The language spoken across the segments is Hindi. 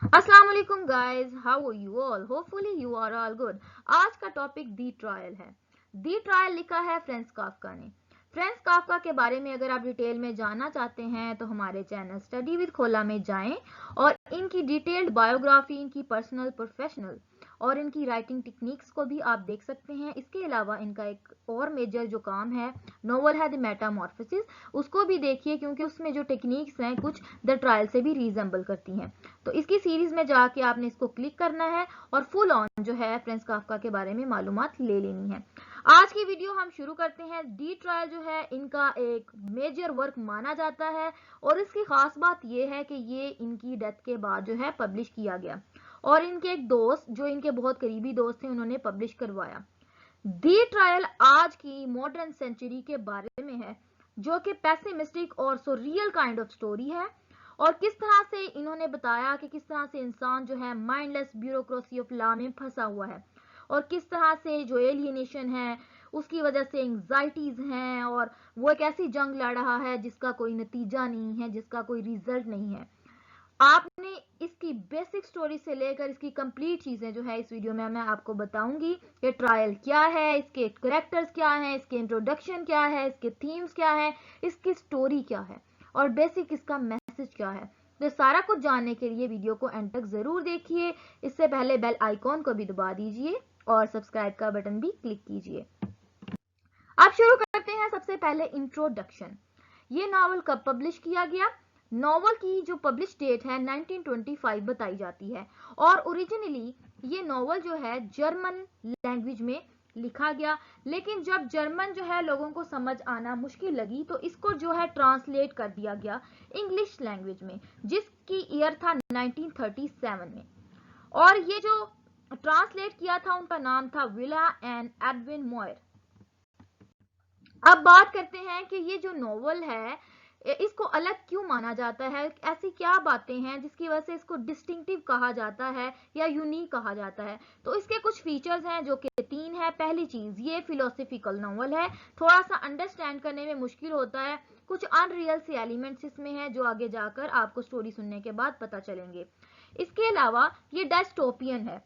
अस्सलाम वालेकुम guys, how are you all? Hopefully you are all good. आज का टॉपिक दी ट्रायल है। दी ट्रायल लिखा है फ्रेंच काफका ने। फ्रेंच काफका के बारे में अगर आप डिटेल में जानना चाहते हैं तो हमारे चैनल स्टडी विद खोला में जाएं और इनकी डिटेल्ड बायोग्राफी, इनकी पर्सनल, प्रोफेशनल और इनकी राइटिंग टेक्निक्स को भी आप देख सकते हैं। इसके अलावा इनका एक और मेजर जो काम है, नोवेल है द मेटामॉर्फोसिस, उसको भी देखिए क्योंकि उसमें जो टेक्निक्स हैं कुछ द ट्रायल से भी रिजेंबल करती हैं। तो इसकी सीरीज में जाके आपने इसको क्लिक करना है और फुल ऑन जो है फ्रेंच काफका के बारे में मालूमात ले लेनी है। आज की वीडियो हम शुरू करते हैं। दी ट्रायल जो है इनका एक मेजर वर्क माना जाता है और इसकी खास बात यह है कि ये इनकी डेथ के बाद जो है पब्लिश किया गया और इनके एक दोस्त जो इनके बहुत करीबी दोस्त थे उन्होंने पब्लिश करवाया। दी ट्रायल आज की मॉडर्न सेंचुरी के बारे में है जो कि पेसिमिस्टिक और so real kind of story है और किस तरह से इन्होंने बताया कि किस तरह से इंसान जो है माइंडलेस ब्यूरोक्रेसी ऑफ लॉ में फंसा हुआ है और किस तरह से जो एलियनेशन है उसकी वजह से एंजाइटीज हैं और वो एक ऐसी जंग लड़ रहा है जिसका कोई नतीजा नहीं है, जिसका कोई रिजल्ट नहीं है। आपने इसकी बेसिक स्टोरी से लेकर इसकी कंप्लीट चीजें जो है इस वीडियो में मैं आपको बताऊंगी कि ट्रायल क्या है, इसके कैरेक्टर्स क्या हैं, इसके इंट्रोडक्शन क्या है, इसके थीम्स क्या है, इसकी स्टोरी क्या है और बेसिक इसका मैसेज क्या है। तो सारा कुछ जानने के लिए वीडियो को एंड तक जरूर देखिए। इससे पहले बेल आइकॉन को भी दबा दीजिए और सब्सक्राइब का बटन भी क्लिक कीजिए। अब शुरू करते हैं। सबसे पहले इंट्रोडक्शन। ये नावल कब पब्लिश किया गया? नॉवल की जो पब्लिश डेट है 1925 बताई जाती है और ओरिजिनली ये नॉवल जो है जर्मन लैंग्वेज में लिखा गया, लेकिन जब जर्मन जो है लोगों को समझ आना मुश्किल लगी तो इसको जो है ट्रांसलेट कर दिया गया इंग्लिश लैंग्वेज में, जिसकी ईयर था 1937 में। और ये जो ट्रांसलेट किया था उनका नाम था विला एंड एडविन मॉयर। अब बात करते हैं कि ये जो नॉवल है इसको अलग क्यों माना जाता है, ऐसी क्या बातें हैं जिसकी वजह से इसको डिस्टिंक्टिव कहा जाता है या यूनिक कहा जाता है। तो इसके कुछ फीचर्स हैं जो कि 3 है। पहली चीज, ये फिलोसफिकल नॉवल है, थोड़ा सा अंडरस्टैंड करने में मुश्किल होता है, कुछ अनरियल से एलिमेंट्स इसमें हैं जो आगे जाकर आपको स्टोरी सुनने के बाद पता चलेंगे। इसके अलावा ये डायस्टोपियन है।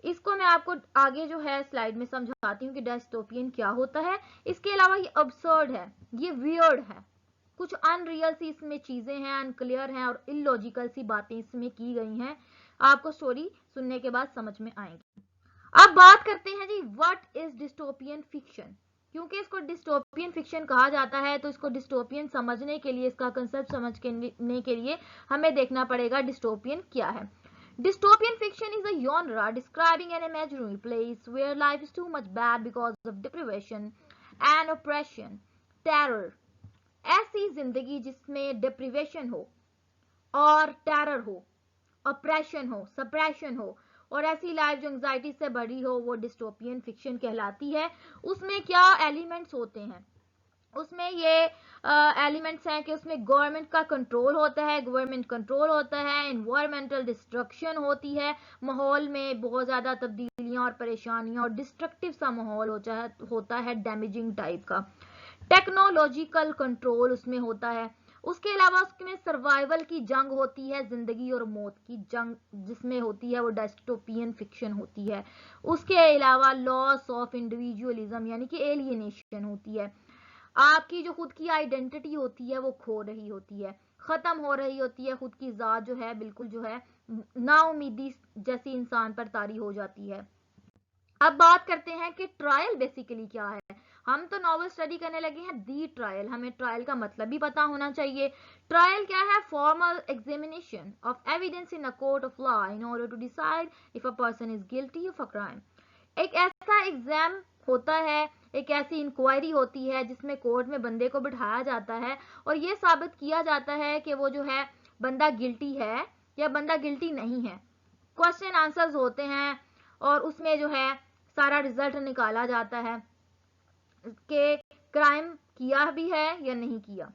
इसको मैं आपको आगे जो है स्लाइड में समझाती हूँ कि डायस्टोपियन क्या होता है। इसके अलावा ये अब्सर्ड है, ये वियर्ड है, कुछ अनरियल सी इसमें चीजें हैं, अनक्लियर हैं और इलॉजिकल सी बातें इसमें की गई हैं। आपको स्टोरी सुनने के बाद समझ में आएंगी। अब बात करते हैं जी, व्हाट इज डिस्टोपियन फिक्शन। क्योंकि इसको डिस्टोपियन फिक्शन कहा जाता है तो इसको डिस्टोपियन समझने के लिए, इसका कंसेप्ट समझने के लिए हमें देखना पड़ेगा डिस्टोपियन क्या है। Dystopian fiction is a genre describing an imaginary place where life is too much bad because of deprivation and oppression, terror। ऐसी जिंदगी जिसमें डिप्रीवेशन हो और टेरर हो, ऑपरेशन हो, सप्रेशन हो और ऐसी लाइफ जो एंजाइटी से भरी हो, वो डिस्टोपियन फिक्शन कहलाती है। उसमें क्या एलिमेंट्स होते हैं? उसमें ये एलिमेंट्स हैं कि उसमें गवर्नमेंट का कंट्रोल होता है, गवर्नमेंट कंट्रोल होता है, एनवायरमेंटल डिस्ट्रक्शन होती है, माहौल में बहुत ज़्यादा तब्दीलियां और परेशानियां और डिस्ट्रक्टिव सा माहौल होता है डैमेजिंग टाइप का, टेक्नोलॉजिकल कंट्रोल उसमें होता है। उसके अलावा उसमें सर्वाइवल की जंग होती है, जिंदगी और मौत की जंग जिसमें होती है वो डिस्टोपियन फिक्शन होती है। उसके अलावा लॉस ऑफ इंडिविजुअलिज्म यानी कि एलियनेशन होती है, आपकी जो खुद की आइडेंटिटी होती है वो खो रही होती है, खत्म हो रही होती है, खुद की जात जो है बिल्कुल जो है नाउमीदी जैसी इंसान पर तारी हो जाती है। अब बात करते हैं कि ट्रायल बेसिकली क्या है। हम तो नॉवल स्टडी करने लगे हैं दी ट्रायल, हमें ट्रायल का मतलब भी पता होना चाहिए। ट्रायल क्या है? Formal examination of evidence in a court of law in order to decide if a person is guilty of a crime. एक ऐसा एग्जाम होता है, एक ऐसी इंक्वायरी होती है जिसमें कोर्ट में बंदे को बिठाया जाता है और ये साबित किया जाता है कि वो जो है बंदा गिल्टी है या बंदा गिल्टी नहीं है। क्वेश्चन आंसर्स होते हैं और उसमें जो है सारा रिजल्ट निकाला जाता है कि क्राइम किया भी है या नहीं किया।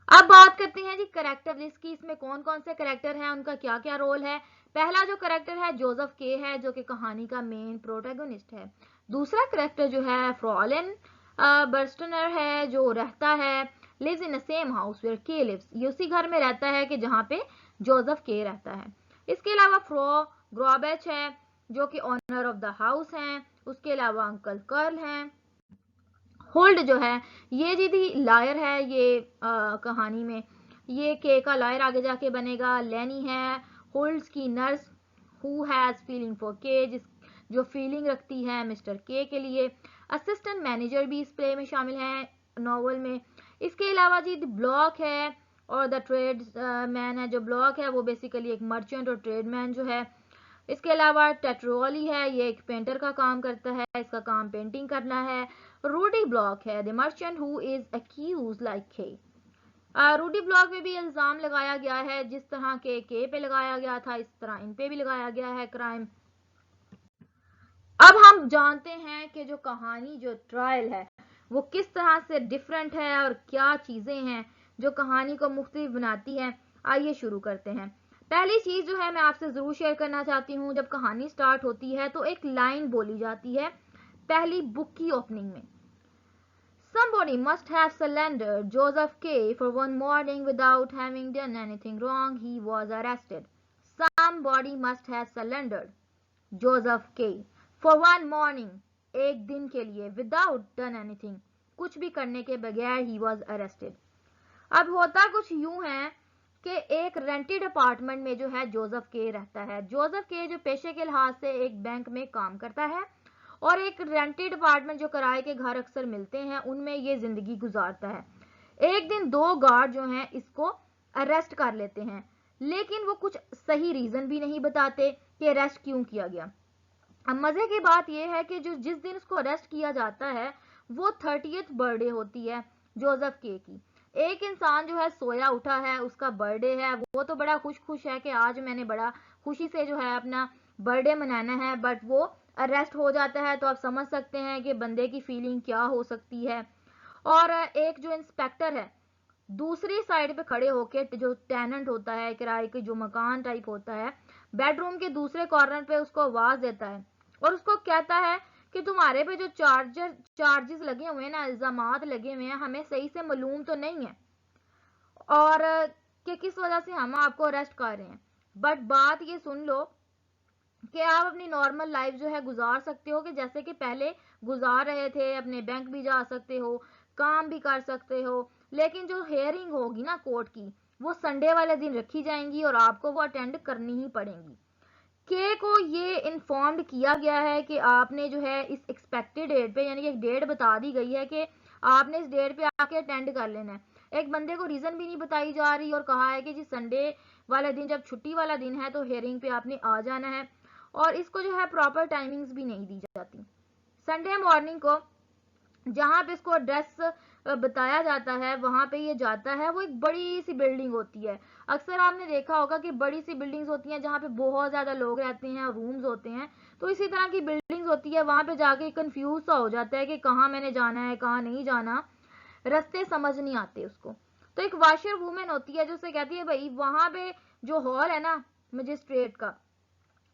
अब बात करते हैं जी करेक्टर लिस्ट की। इसमें कौन कौन से करेक्टर हैं, उनका क्या क्या रोल है। पहला जो करेक्टर है जोसेफ के है जो कि कहानी का मेन प्रोटैगनिस्ट है। दूसरा करेक्टर जो है फ्रॉलिन बर्स्टनर है जो रहता है lives in the same house where K lives, ये उसी घर में रहता है कि जहाँ पे जोसेफ के रहता है। इसके अलावा फ्रो ग्रॉबेच है जो कि ऑनर ऑफ द हाउस हैं। उसके अलावा अंकल कर्ल हैं। होल्ड जो है ये जी दी लायर है, ये कहानी में ये के का लायर आगे जाके बनेगा। लेनी है होल्ड्स की nurse who has feeling for के, जो फीलिंग रखती है मिस्टर के लिए। असिस्टेंट मैनेजर भी इस प्ले में शामिल है नॉवल में। इसके अलावा जी ब्लॉक है और द ट्रेड मैन है। जो ब्लॉक है वो बेसिकली एक मर्चेंट और ट्रेडमैन जो है। इसके अलावा टेट्रोली है, ये एक पेंटर का काम करता है, इसका काम पेंटिंग करना है। रूडी ब्लॉक है the merchant who is accuse like K. Rudi block में भी इल्जाम लगाया गया है, जिस तरह के पे लगाया गया था इस तरह इन पे भी लगाया गया है क्राइम। अब हम जानते हैं कि जो कहानी जो ट्रायल है वो किस तरह से डिफरेंट है और क्या चीजें हैं जो कहानी को मुख्तलिफ बनाती है। आइए शुरू करते हैं। पहली चीज जो है मैं आपसे जरूर शेयर करना चाहती हूँ, जब कहानी स्टार्ट होती है तो एक लाइन बोली जाती है पहली बुक की ओपनिंग में। Somebody must have surrendered Joseph K. For one morning without having done anything wrong, he was arrested. Somebody must have surrendered Joseph K. For one morning, एक दिन के लिए, without done anything, कुछ भी करने के बगैर he was arrested. अब होता कुछ यूं है कि एक रेंटेड अपार्टमेंट में जो है जोसेफ के रहता है। जोसेफ के जो पेशे के लिहाज से एक बैंक में काम करता है और एक रेंटेड अपार्टमेंट जो किराए के घर अक्सर मिलते हैं उनमें ये जिंदगी गुजारता है। एक दिन दो गार्ड जो हैं इसको अरेस्ट कर लेते हैं, लेकिन वो कुछ सही रीजन भी नहीं बताते कि अरेस्ट क्यों किया गया। अब मजे की बात यह है कि जो जिस दिन उसको अरेस्ट किया जाता है वो 30th बर्थडे होती है जोसेफ के की। एक इंसान जो है सोया उठा है, उसका बर्थडे है, वो तो बड़ा खुश है कि आज मैंने बड़ा खुशी से जो है अपना बर्थडे मनाना है, बट वो अरेस्ट हो जाता है। तो आप समझ सकते हैं कि बंदे की फीलिंग क्या हो सकती है। और एक जो इंस्पेक्टर है दूसरी साइड पे खड़े होके, जो टेनेंट होता है किराए के जो मकान टाइप होता है, बेडरूम के दूसरे कॉर्नर पे उसको आवाज देता है और उसको कहता है कि तुम्हारे पे जो चार्जेस लगे हुए हैं ना, इल्जामात लगे हुए हैं, हमें सही से मालूम तो नहीं है और कि किस वजह से हम आपको अरेस्ट कर रहे हैं, बट बात ये सुन लो कि आप अपनी नॉर्मल लाइफ जो है गुजार सकते हो कि जैसे कि पहले गुजार रहे थे, अपने बैंक भी जा सकते हो, काम भी कर सकते हो। लेकिन जो हेयरिंग होगी ना कोर्ट की वो संडे वाले दिन रखी जाएंगी और आपको वो अटेंड करनी ही पड़ेंगी। के को ये इन्फॉर्म्ड किया गया है कि आपने जो है इस एक्सपेक्टेड डेट पे, यानी कि एक डेट बता दी गई है कि आपने इस डेट पे आके अटेंड कर लेना है। एक बंदे को रीजन भी नहीं बताई जा रही और कहा है कि जी संडे वाले दिन जब छुट्टी वाला दिन है तो हेयरिंग पे आपने आ जाना है, और इसको जो है प्रॉपर टाइमिंग्स भी नहीं दी जाती। संडे मॉर्निंग को जहां पे इसको एड्रेस बताया जाता है वहां पे ये जाता है। वो एक बड़ी सी बिल्डिंग होती है, अक्सर आपने देखा होगा कि बड़ी सी बिल्डिंग्स होती हैं जहाँ पे बहुत ज्यादा लोग रहते हैं और रूम्स होते हैं, तो इसी तरह की बिल्डिंग्स होती है। वहां पे जाके कंफ्यूज सा हो जाता है कि कहाँ मैंने जाना है कहाँ नहीं जाना, रास्ते समझ नहीं आते उसको। तो एक वाशर वुमेन होती है जो उसे कहती है भाई वहां पे जो हॉल है ना मजिस्ट्रेट का,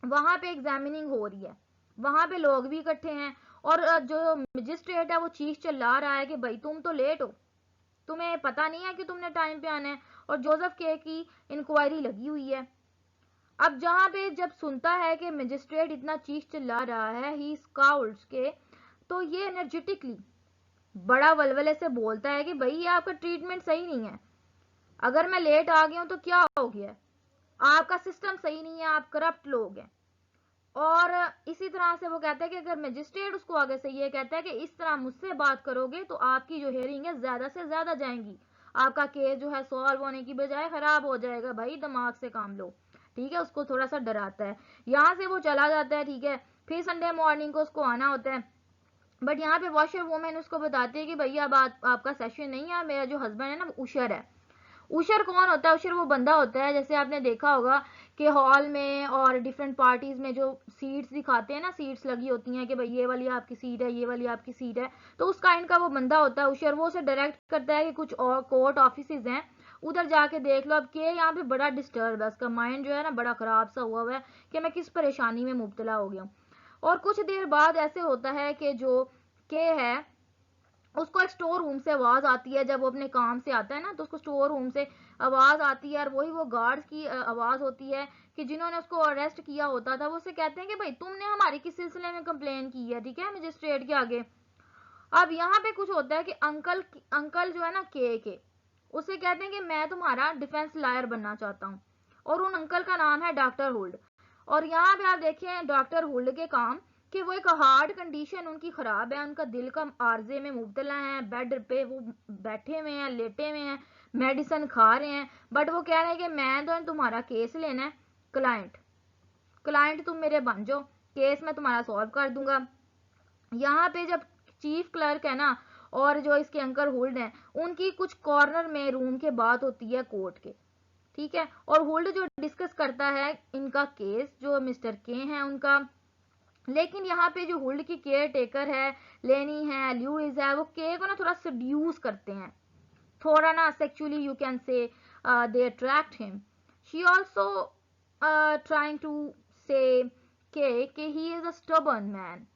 वहां पे एग्जामिनिंग हो रही है, वहां पे लोग भी इकट्ठे हैं और जो मजिस्ट्रेट है वो चीख चिल्ला रहा है कि भाई तुम तो लेट हो, तुम्हें पता नहीं है कि तुमने टाइम पे आना है, और जोसेफ के की इंक्वायरी लगी हुई है। अब जहां पे जब सुनता है कि मजिस्ट्रेट इतना चीख चिल्ला रहा है ही स्काउट्स के, तो ये एनर्जेटिकली बड़ा वलवले से बोलता है कि भाई ये आपका ट्रीटमेंट सही नहीं है, अगर मैं लेट आ गया हूं तो क्या हो गया, आपका सिस्टम सही नहीं है, आप करप्ट लोग हैं। और इसी तरह से वो कहता है कि अगर मजिस्ट्रेट उसको आगे से ये कहता है कि इस तरह मुझसे बात करोगे तो आपकी जो हेयरिंग है ज्यादा से ज्यादा जाएंगी, आपका केस जो है सॉल्व होने की बजाय खराब हो जाएगा, भाई दिमाग से काम लो। ठीक है, उसको थोड़ा सा डराता है। यहाँ से वो चला जाता है। ठीक है, फिर संडे मॉर्निंग को उसको आना होता है, बट यहाँ पे वॉशर वुमेन उसको बताती है कि भैया अब आपका सेशन नहीं है, मेरा जो हस्बैंड है ना उशर है। उशर कौन होता है? उशर वो बंदा होता है, जैसे आपने देखा होगा कि हॉल में और डिफरेंट पार्टीज में जो सीट्स दिखाते हैं ना, सीट्स लगी होती हैं कि भाई ये वाली आपकी सीट है, ये वाली आपकी सीट है, तो उस काइंड का वो बंदा होता है उशर। वो उसे डायरेक्ट करता है कि कुछ और कोर्ट ऑफिस हैं उधर जाके देख लो। अब के यहाँ पे बड़ा डिस्टर्ब है, उसका माइंड जो है ना बड़ा खराब सा हुआ है कि मैं किस परेशानी में मुब्तला हो गया हूँ। और कुछ देर बाद ऐसे होता है कि जो के है उसको एक स्टोर रूम से आवाज आती है, जब वो अपने काम से आता है ना तो उसको स्टोर रूम से आवाज आती है, और वही वो गार्ड्स की आवाज होती है कि जिन्होंने उसको अरेस्ट किया होता था, वो उसे कहते हैं कि भाई तुमने हमारी किस सिलसिले में कंप्लेन की है, ठीक है, मजिस्ट्रेट के आगे। अब यहाँ पे कुछ होता है कि अंकल जो है ना के उसे कहते हैं कि मैं तुम्हारा डिफेंस लॉयर बनना चाहता हूँ, और उन अंकल का नाम है डॉक्टर हुल्ड। और यहाँ पे आप देखें डॉक्टर हुल्ड के काम कि वो एक हार्ड कंडीशन उनकी खराब है, उनका दिल का आर्जे में मुब्तला है, बेड पे वो बैठे हुए हैं, लेटे हुए हैं, मेडिसिन खा रहे हैं, बट वो कह रहे हैं कि मैं तो तुम्हारा केस लेना है, क्लाइंट क्लाइंट तुम मेरे बन जाओ, केस मैं तुम्हारा सॉल्व कर दूंगा। यहाँ पे जब चीफ क्लर्क है ना और जो इसके अंकल होल्ड हैं, उनकी कुछ कॉर्नर में रूम के बात होती है कोर्ट के, ठीक है, और होल्ड जो डिस्कस करता है इनका केस, जो मिस्टर के हैं उनका। लेकिन यहाँ पे जो होल्ड की केयर टेकर है, लेनी है, ल्यूइस है, वो के को ना थोड़ा सड्यूस करते हैं, थोड़ा ना sexually you can say they attract him. She also trying to say कि he is a stubborn man,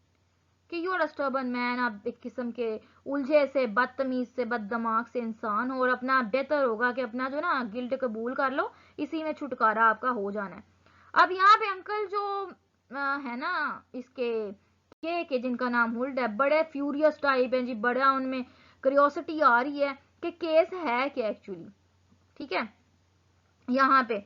कि you are a stubborn man, आप एक किस्म के उलझे से, बदतमीज से, बददिमाग से इंसान हो, और अपना बेहतर होगा कि अपना जो ना गिल्ट कबूल कर लो, इसी में छुटकारा आपका हो जाना है। अब यहाँ पे अंकल जो है ना इसके के जिनका नाम हुल्ड है, बड़े फ्यूरियस टाइप है जी, बड़ा उनमें क्यूरियोसिटी आ रही है कि केस है क्या एक्चुअली, ठीक है यहाँ पे।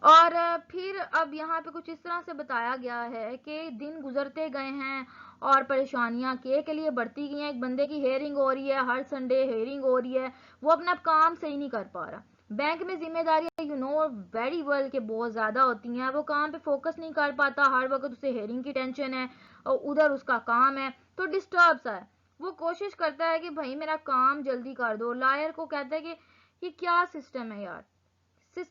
और फिर अब यहाँ पे कुछ इस तरह से बताया गया है कि दिन गुजरते गए हैं और परेशानियां के लिए बढ़ती गई हैं। एक बंदे की हेयरिंग हो रही है, हर संडे हेयरिंग हो रही है, वो अपना काम सही नहीं कर पा रहा। बैंक में जिम्मेदारियां यू नो वेरी वेल के बहुत ज्यादा होती हैं, वो काम पे फोकस नहीं कर पाता, हर वक्त उसे हेयरिंग की टेंशन है और उधर उसका काम है, तो डिस्टर्ब सा है। वो कोशिश करता है कि भाई मेरा काम जल्दी कर दो, लायर को कहता है कि ये क्या सिस्टम है यार,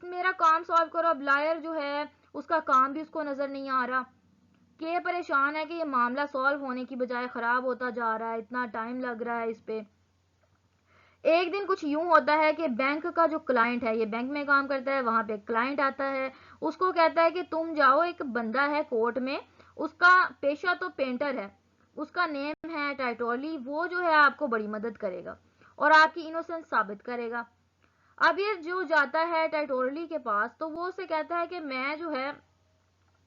मेरा काम सॉल्व करो। अब लायर जो है उसका काम भी उसको नजर नहीं आ रहा, के परेशान है कि ये मामला सॉल्व होने की बजाय खराब होता जा रहा है, इतना टाइम लग रहा है इस पे। एक दिन कुछ यूं होता है कि बैंक का जो क्लाइंट है, ये बैंक में काम करता है, वहां पे क्लाइंट आता है, उसको कहता है कि तुम जाओ, एक बंदा है कोर्ट में, उसका पेशा तो पेंटर है, उसका नेम है टाइटोली, वो जो है आपको बड़ी मदद करेगा और आपकी इनोसेंस साबित करेगा। अब ये जो जाता है टाइटोरली के पास, तो वो उसे कहता है कि मैं जो है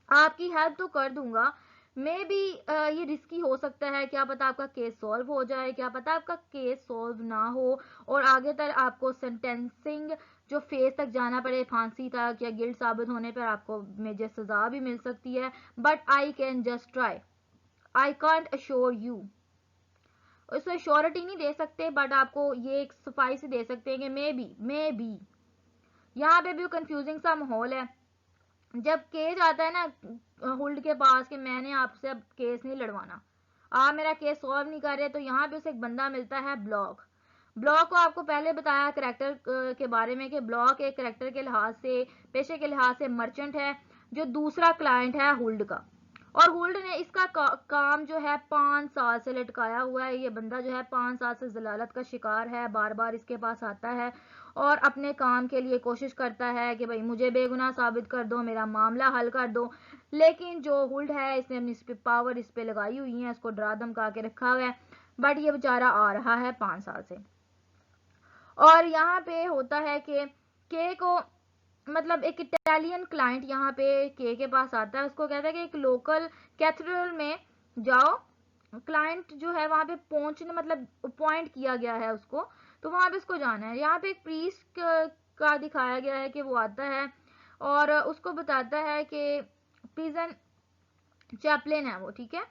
आपकी हेल्प तो कर दूंगा, मे बी ये रिस्की हो सकता है, क्या पता आपका केस सॉल्व हो जाए, क्या पता आपका केस सॉल्व ना हो और आगे तक आपको सेंटेंसिंग जो फेज तक जाना पड़े, फांसी तक, या गिल्ट साबित होने पर आपको मेजर सजा भी मिल सकती है, but I can just try, I can't assure you. उसमें श्योरिटी नहीं दे सकते, बट आपको ये एक सफाई से दे सकते हैं कि मे बी। यहाँ पे भी कंफ्यूजिंग सा माहौल है। जब केस आता है ना हुल्ड के पास कि मैंने आपसे अब केस नहीं लड़वाना, आप मेरा केस सॉल्व नहीं कर रहे, तो यहाँ पे उसे एक बंदा मिलता है ब्लॉक। ब्लॉक को आपको पहले बताया करेक्टर के बारे में कि ब्लॉक एक करेक्टर के लिहाज से, पेशे के लिहाज से मर्चेंट है, जो दूसरा क्लाइंट है हुल्ड का। और हुल्ड ने इसका काम जो है 5 साल से लटकाया हुआ है, ये बंदा जो है 5 साल से जलालत का शिकार है, बार बार इसके पास आता है और अपने काम के लिए कोशिश करता है कि भाई मुझे बेगुनाह साबित कर दो, मेरा मामला हल कर दो। लेकिन जो हुल्ड है इसने अपनी पावर इस पे लगाई हुई है, इसको डरा धमका के रखा हुआ है, बट ये बेचारा आ रहा है 5 साल से। और यहाँ पे होता है कि के को मतलब एक इटालियन क्लाइंट यहाँ पे के पास आता है, उसको कहता है कि एक लोकल कैथेड्रल में जाओ, क्लाइंट जो है वहां पे पहुंचने मतलब अपॉइंट किया गया है उसको, तो वहां पे उसको जाना है। यहाँ पे एक प्रीस्ट का दिखाया गया है कि वो आता है और उसको बताता है कि प्रिजन चैपलिन है वो, ठीक है,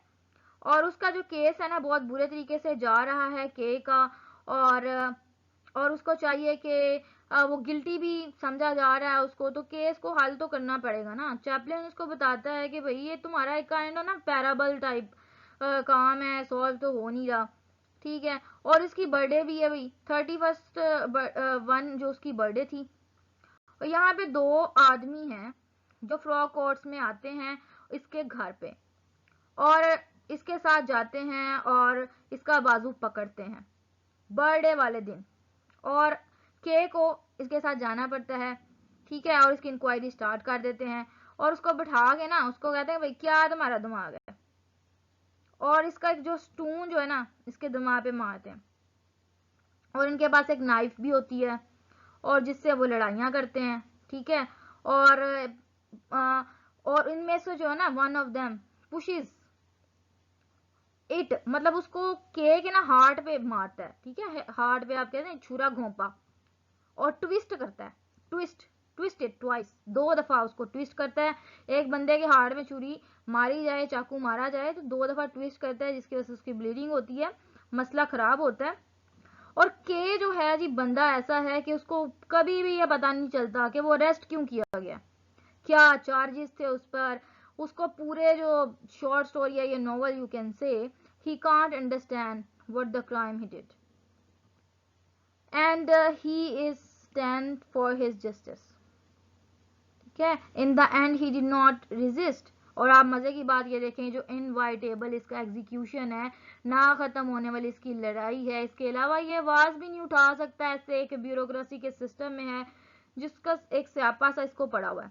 और उसका जो केस है ना बहुत बुरे तरीके से जा रहा है के का, और उसको चाहिए कि वो गिल्टी भी समझा जा रहा है उसको, तो केस को हल तो करना पड़ेगा ना। चैपलिन उसको बताता है कि भाई ये तुम्हारा एक काइंड ऑफ ना पैराबल टाइप काम है, सॉल्व तो हो नहीं रहा, ठीक है, और इसकी बर्थडे भी है भाई 31 जो उसकी बर्थडे थी। और यहाँ पे 2 आदमी हैं जो फ्रॉक कोर्ट्स में आते हैं इसके घर पे और इसके साथ जाते हैं और इसका बाजू पकड़ते हैं बर्थडे वाले दिन, और के को इसके साथ जाना पड़ता है, ठीक है, और इसकी इंक्वायरी स्टार्ट कर देते हैं और उसको बिठा के ना उसको कहते हैं भाई क्या तुम्हारा दिमाग है, और इसका जो स्टून जो है ना इसके दिमाग पे मारते हैं। और इनके पास एक नाइफ भी होती है और जिससे वो लड़ाइयाँ करते हैं, ठीक है। और इनमें से जो है ना, one of them pushes it, मतलब उसको के ना हार्ट पे मारता है, ठीक है, हार्ट पे आप कहते हैं छुरा घोंपा, और ट्विस्ट करता है, ट्विस्ट इट ट्वाइस, 2 दफा उसको ट्विस्ट करता है। एक बंदे के हार्ट में छुरी मारी जाए, चाकू मारा जाए तो 2 दफा ट्विस्ट करता है, जिसकी वजह से उसकी ब्लीडिंग होती है, मसला खराब होता है। और के जो है जी, बंदा ऐसा है कि उसको कभी भी ये पता नहीं चलता कि वो अरेस्ट क्यों किया गया, क्या चार्जेस थे उस पर। उसको पूरे जो शॉर्ट स्टोरी है, ये नॉवल यू कैन से, he can't understand what the crime he did and he is stand for his justice, ठीक है। In the and he did not resist. और आप मजे की बात ये देखें, जो इनवाइटेबल इसका एग्जीक्यूशन है, ना खत्म होने वाली इसकी लड़ाई है, इसके अलावा ये आवाज भी नहीं उठा सकता, ऐसे एक ब्यूरोक्रेसी के सिस्टम में है जिसका एक स्यापा सा इसको पड़ा हुआ है।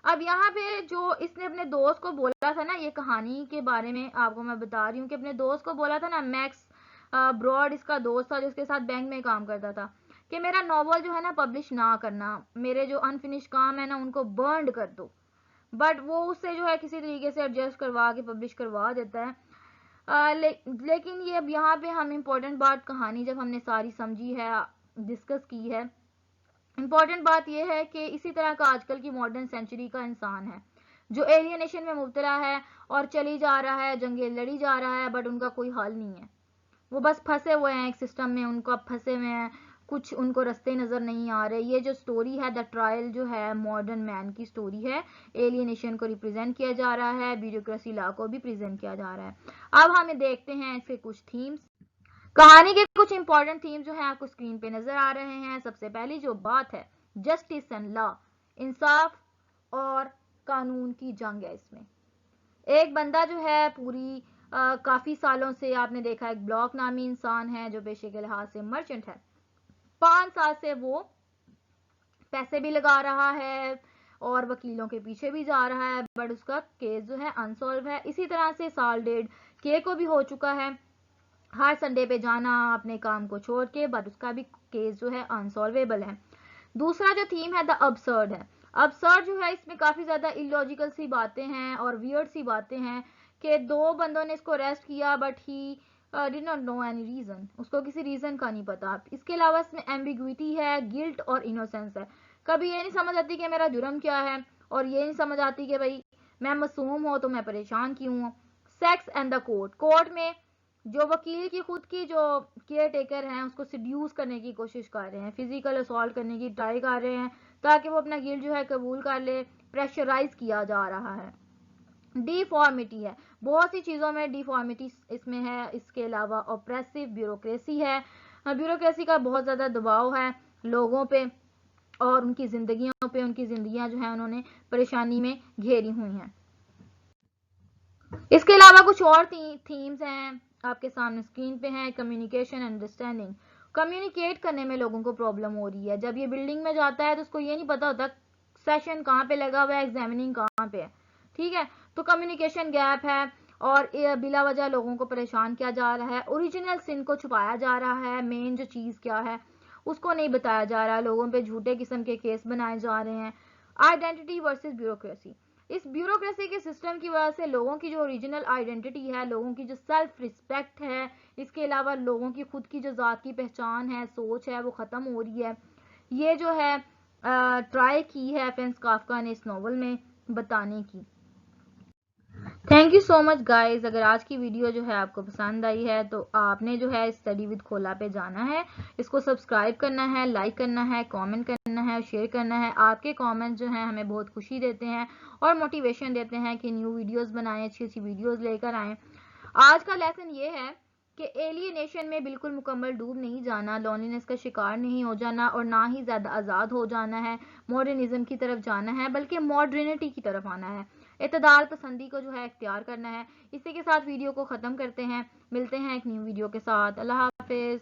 अब यहाँ पे जो इसने अपने दोस्त को बोला था ना, ये कहानी के बारे में आपको मैं बता रही हूँ कि अपने दोस्त को बोला था ना, मैक्स ब्रॉड इसका दोस्त था जो उसके साथ बैंक में काम करता था, कि मेरा नॉवल जो है ना पब्लिश ना करना, मेरे जो अनफिनिश काम है ना उनको बर्न कर दो। बट वो उससे जो है किसी तरीके से एडजस्ट करवा के पब्लिश करवा देता है। लेकिन ये अब यहाँ पे हम इम्पोर्टेंट बात, कहानी जब हमने सारी समझी है, डिस्कस की है, इम्पॉर्टेंट बात यह है कि इसी तरह का आजकल की मॉडर्न सेंचुरी का इंसान है जो एलियनेशन में मुब्तला है और चली जा रहा है, जंगें लड़ी जा रहा है, बट उनका कोई हल नहीं है। वो बस फंसे हुए हैं एक सिस्टम में, उनको फंसे हुए हैं, कुछ उनको रास्ते नजर नहीं आ रहे। ये जो स्टोरी है, द ट्रायल जो है, मॉडर्न मैन की स्टोरी है। एलियनेशन को रिप्रेजेंट किया जा रहा है, ब्यूरोक्रेसी लॉ को भी प्रेजेंट किया जा रहा है। अब हमें देखते हैं इसके कुछ थीम्स। कहानी के कुछ इंपॉर्टेंट थीम जो है आपको स्क्रीन पे नजर आ रहे हैं। सबसे पहली जो बात है, जस्टिस एंड लॉ, इंसाफ और कानून की जंग है इसमें। एक बंदा जो है पूरी काफी सालों से, आपने देखा एक ब्लॉक नामी इंसान है जो पेशे के लिहाज से मर्चेंट है, 5 साल से वो पैसे भी लगा रहा है और वकीलों के पीछे भी जा रहा है, बट उसका केस जो है अनसॉल्व है। इसी तरह से साल डेढ़ के को भी हो चुका है, हर संडे पे जाना अपने काम को छोड़ के, बट उसका भी केस जो है अनसॉल्वेबल है। दूसरा जो थीम है, द अबसर्ड है। अबसर्ड जो है, इसमें काफी ज्यादा इलॉजिकल सी बातें हैं और वियर्ड सी बातें हैं कि 2 बंदों ने इसको अरेस्ट किया but he did not know any reason, उसको किसी रीजन का नहीं पता। इसके अलावा इसमें एम्बिग्विटी है, गिल्ट और इनोसेंस है। कभी ये नहीं समझ आती कि मेरा जुर्म क्या है, और ये नहीं समझ आती कि भाई मैं मासूम हूं तो मैं परेशान क्यों हूं। Sex and the court, court में जो वकील की खुद की जो केयर टेकर हैं उसको सिड्यूस करने की कोशिश कर रहे हैं, फिजिकल असॉल्ट करने की ट्राई कर रहे हैं ताकि वो अपना गिल्ट जो है कबूल कर ले, प्रेशराइज किया जा रहा है। डिफॉर्मिटी है, बहुत सी चीज़ों में डिफॉर्मिटी इसमें है। इसके अलावा ऑप्रेसिव ब्यूरोक्रेसी है, ब्यूरोक्रेसी का बहुत ज़्यादा दबाव है लोगों पे और उनकी जिंदगियों पे, उनकी जिंदगियां जो है उन्होंने परेशानी में घेरी हुई हैं। इसके अलावा कुछ और थीम्स हैं आपके सामने स्क्रीन पे हैं। कम्युनिकेशन, अंडरस्टैंडिंग, कम्युनिकेट करने में लोगों को प्रॉब्लम हो रही है। जब ये बिल्डिंग में जाता है तो उसको ये नहीं पता होता सेशन कहाँ पे लगा हुआ है, एग्जामिनिंग कहाँ पे है, ठीक है। तो कम्युनिकेशन गैप है और बिला वजह लोगों को परेशान किया जा रहा है। ओरिजिनल सिन को छुपाया जा रहा है, मेन जो चीज़ क्या है उसको नहीं बताया जा रहा है, लोगों पे झूठे किस्म के केस बनाए जा रहे हैं। आइडेंटिटी वर्सेस ब्यूरोक्रेसी, इस ब्यूरोक्रेसी के सिस्टम की वजह से लोगों की जो ओरिजिनल आइडेंटिटी है, लोगों की जो सेल्फ रिस्पेक्ट है, इसके अलावा लोगों की खुद की जो ज़ात की पहचान है, सोच है, वो ख़त्म हो रही है। ये जो है ट्राई की है फ्रांज काफका ने इस नॉवल में बताने की। Thank you so much guys. अगर आज की वीडियो जो है आपको पसंद आई है तो आपने जो है स्टडी विद खोला पे जाना है, इसको सब्सक्राइब करना है, लाइक करना है, कमेंट करना है और शेयर करना है। आपके कमेंट्स जो हैं हमें बहुत खुशी देते हैं और मोटिवेशन देते हैं कि न्यू वीडियोस बनाएं, अच्छी अच्छी वीडियोस लेकर आएँ। आज का लेसन ये है कि एलियनेशन में बिल्कुल मुकम्मल डूब नहीं जाना, लॉनलीनेस का शिकार नहीं हो जाना और ना ही ज़्यादा आज़ाद हो जाना है, मॉडर्निज्म की तरफ जाना है, बल्कि मॉडर्निटी की तरफ आना है, इतदाल पसंदी को जो है इख्तियार करना है। इसी के साथ वीडियो को ख़त्म करते हैं, मिलते हैं एक न्यू वीडियो के साथ। अल्लाह हाफिज़।